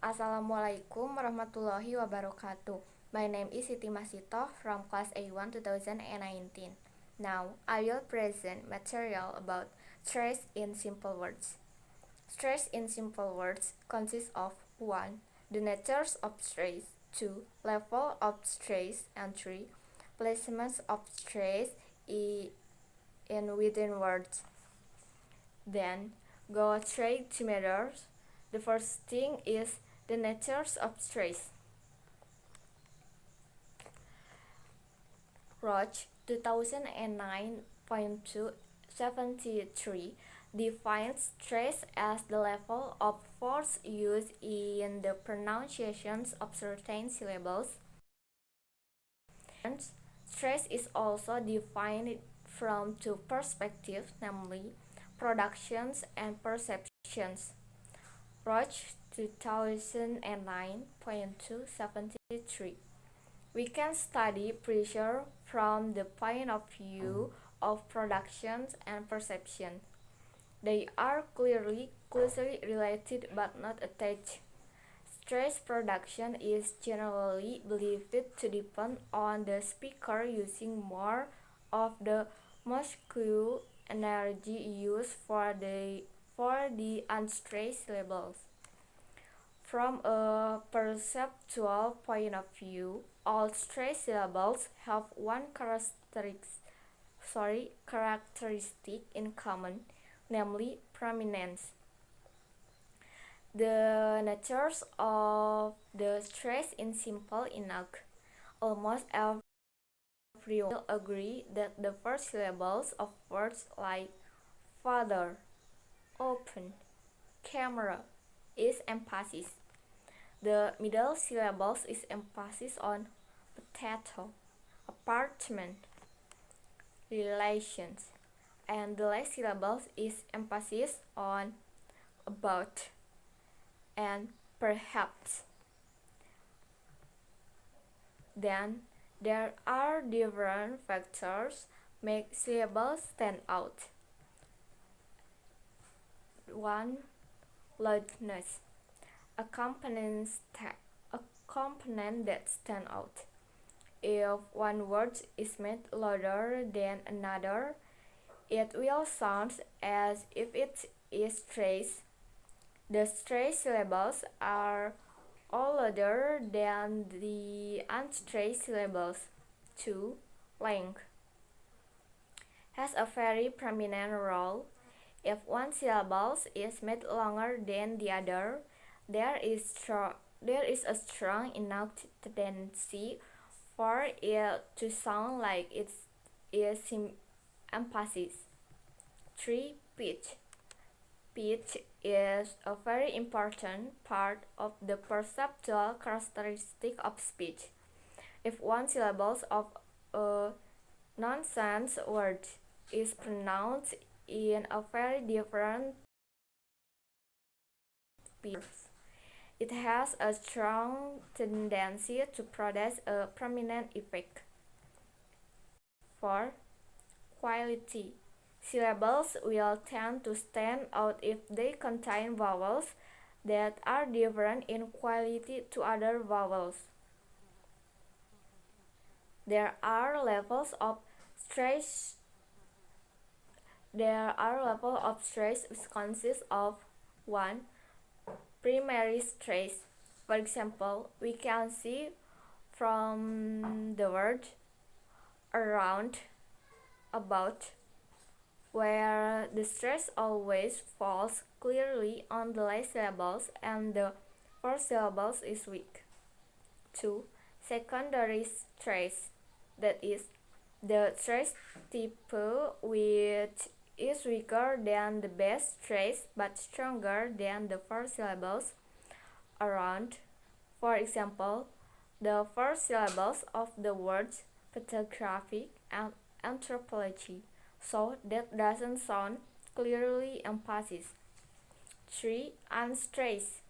Assalamualaikum warahmatullahi wabarakatuh. My name is Siti Masitoh from class A1 2019. Now, I will present material about stress in simple words. Stress in simple words consists of 1. The natures of stress, 2. Level of stress, and 3. Placements of stress in within words. Then, go straight to matters. The first thing is the natures of stress. Roch 2009.273 defines stress as the level of force used in the pronunciations of certain syllables. Stress is also defined from two perspectives, namely productions and perceptions. Roch 2009.273. We can study pressure from the point of view of productions and perception. They are clearly closely related but not attached. Stress production is generally believed to depend on the speaker using more of the muscular energy used for the unstressed syllables. From a perceptual point of view, all stressed syllables have one characteristic in common, namely prominence. The natures of the stress in simple enough. Almost everyone will agree that the first syllables of words like father, open, camera is emphasis. The middle syllables is emphasis on potato, apartment, relations, and the last syllables is emphasis on about and perhaps. Then there are different factors make syllables stand out. 1. Loudness. A component that stand out. If one word is made louder than another, it will sound as if it is stressed. The stressed syllables are all louder than the unstressed syllables. 2. Length has a very prominent role. If one syllable is made longer than the other, there is a strong enough tendency for it to sound like it is emphasis. 3. Pitch. Pitch is a very important part of the perceptual characteristic of speech. If one syllable of a nonsense word is pronounced in a very different pitch, it has a strong tendency to produce a prominent effect. 4. Quality. Syllables will tend to stand out if they contain vowels that are different in quality to other vowels. There are levels of stress which consist of 1. Primary stress. For example, we can see from the word around, about, where the stress always falls clearly on the last syllables and the first syllables is weak. 2. Secondary stress, that is, the stress type which is weaker than the base stress but stronger than the first syllables around. For example, the first syllables of the words photography and anthropology, so that doesn't sound clearly emphasis. 3. Unstressed.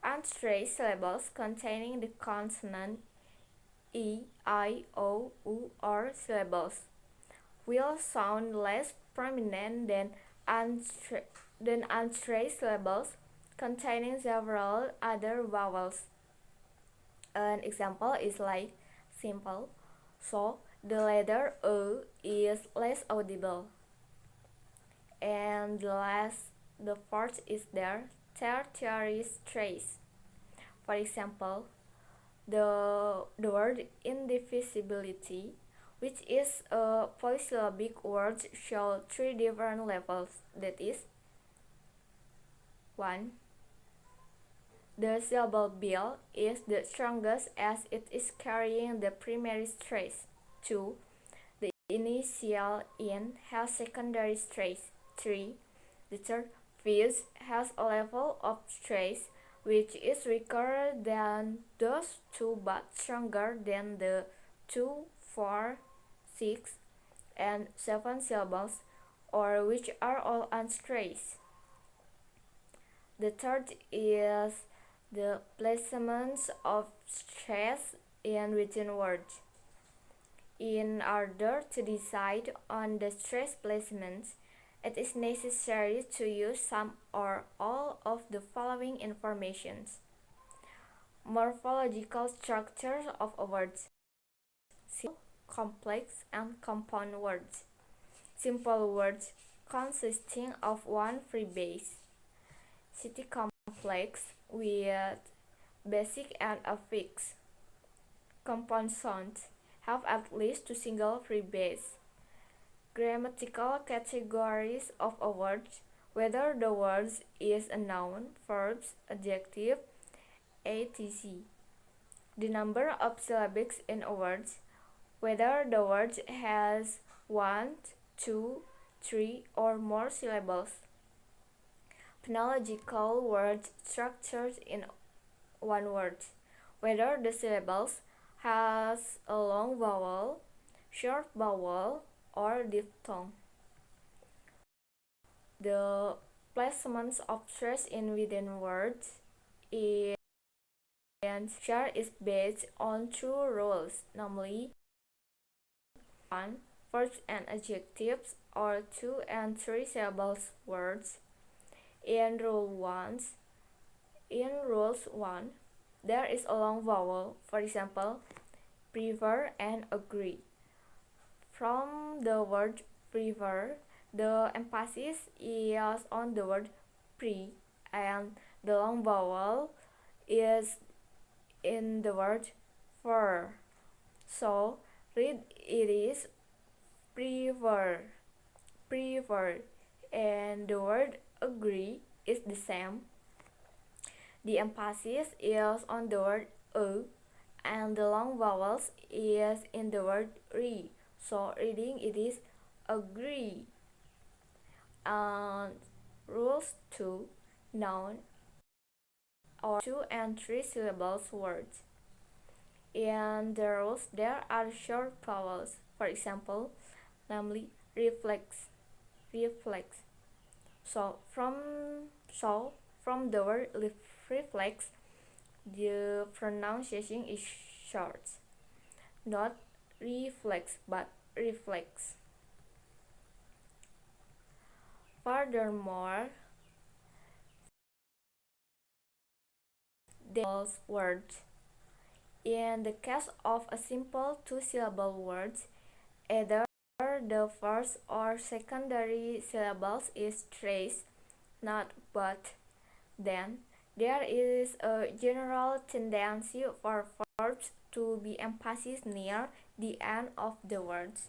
Unstressed syllables containing the consonant E, I, O, U, or syllables will sound less prominent than unstressed syllables. containing several other vowels. An example is like simple, so the letter O is less audible. And the fourth is their tertiary stress. For example, the word indivisibility, which is a polysyllabic word, shows three different levels. That is, 1. The syllable bill is the strongest as it is carrying the primary stress. 2. The initial in has secondary stress. 3. The third phase has a level of stress which is weaker than those two but stronger than the 2, 4, 6, and 7 syllables, or which are all unstressed. The third is the placements of stress in written words. In order to decide on the stress placements, it is necessary to use some or all of the following informations. Morphological structure of a word. Simple, complex, and compound words. Simple words consisting of one free base. Siti complex with basic and affix. Compound sounds have at least two single free base. Grammatical categories of a word, whether the word is a noun, verbs, adjective, etc. The number of syllables in a word, whether the word has 1, 2, 3, or more syllables. Phonological word structures in one word, whether the syllables has a long vowel, short vowel, or diphthong. The placements of stress in within words and share is based on two rules, namely 1. Verbs and adjectives, or 2 and 3 syllables words. In rules 1, there is a long vowel, for example, prefer and agree. From the word prefer, the emphasis is on the word pre, and the long vowel is in the word for. So, read it is prefer, and the word agree is the same. The emphasis is on the word and the long vowels is in the word re. So reading it is agree. And rules 2, noun or 2 and 3 syllables words. In the rules there are short vowels, for example, namely reflex. So from the word reflex, the pronunciation is short, not reflex but reflex. Furthermore, those words. In the case of a simple two-syllable word, either the first or secondary syllables is stressed, not but. Then, there is a general tendency for verbs to be emphasized near the end of the words,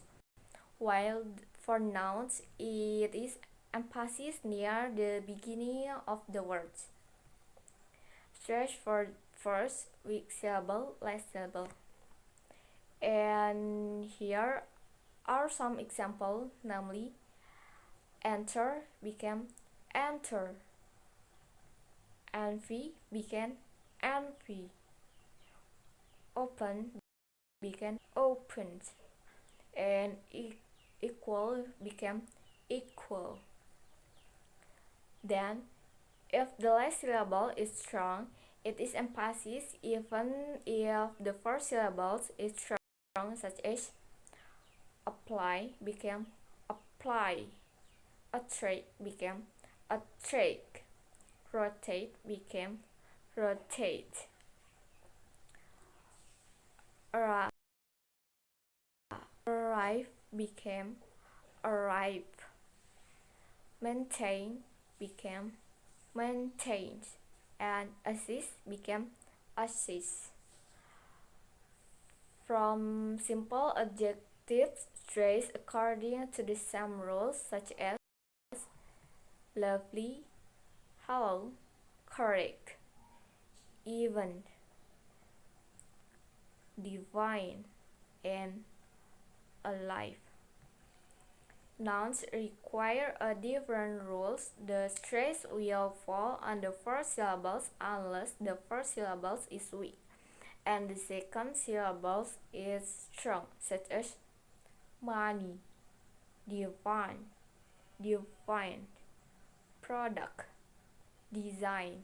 while for nouns it is emphasized near the beginning of the words. Stress for first, weak syllable, last syllable. And here are some examples, namely enter became enter, envy became envy, open became opened, and equal became equal. Then, if the last syllable is strong, it is emphasized even if the first syllable is strong, such as apply became apply, attract became attract, rotate became rotate. Arrive became arrive. Maintain became maintained, and assist became assist. From simple adjectives traced according to the same rules such as lovely, hello, correct, even, divine, and alive. Nouns require a different rules. The stress will fall on the first syllables unless the first syllable is weak and the second syllable is strong, such as money, divine, divine, product, design.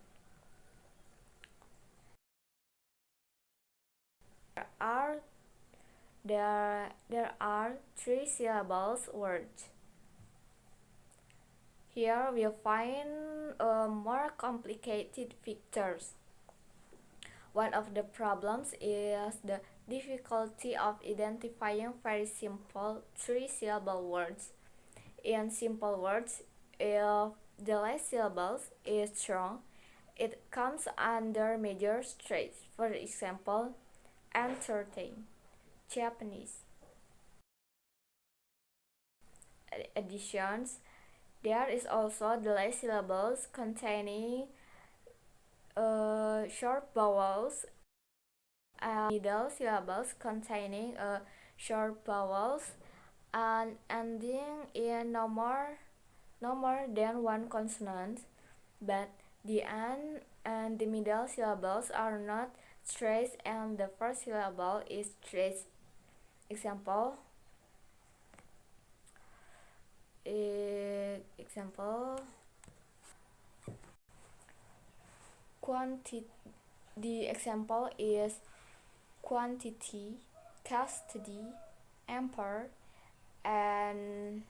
There are three syllables words. Here we'll find more complicated pictures. One of the problems is the difficulty of identifying very simple three-syllable words. In simple words, if the last syllable is strong, it comes under major stress. For example, entertain, Japanese. Additions, there is also the last syllables containing short vowels and middle syllables containing short vowels and ending in no more than one consonant, but the end and the middle syllables are not stressed and the first syllable is stressed. Example quantity. The example is quantity, custody, emperor, and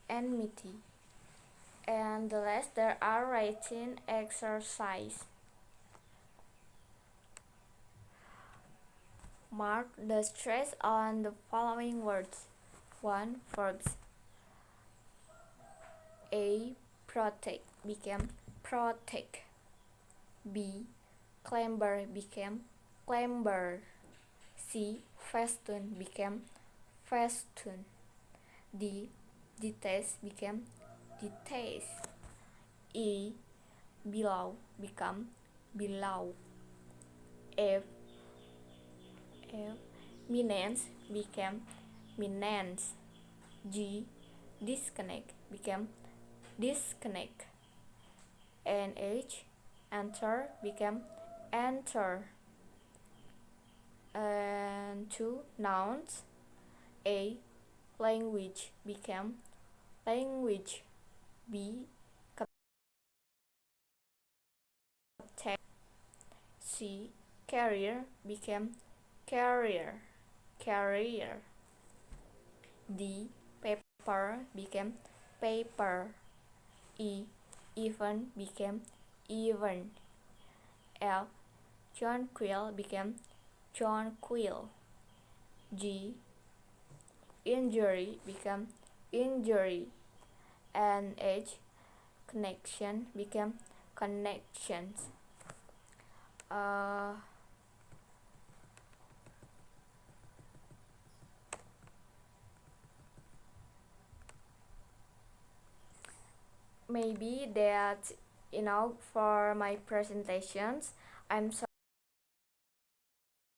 enmity. And the last, there are writing exercise. Mark the stress on the following words. 1. Verbs. A. Protect became protect. B. Clamber became clamber. C. Festoon became festoon. D. Detest became detest. E. Below become below. F. Menace became menace. G. Disconnect became disconnect. And H. Enter became enter. And 2. Nouns. A. Language became language. B. Captain. C. Carrier became carrier. Carrier. D. Paper became paper. E. Even became even. F. Jonquil became jonquil. G. Injury became injury. And H. Connection became connections. Maybe that's enough for my presentations. I'm sorry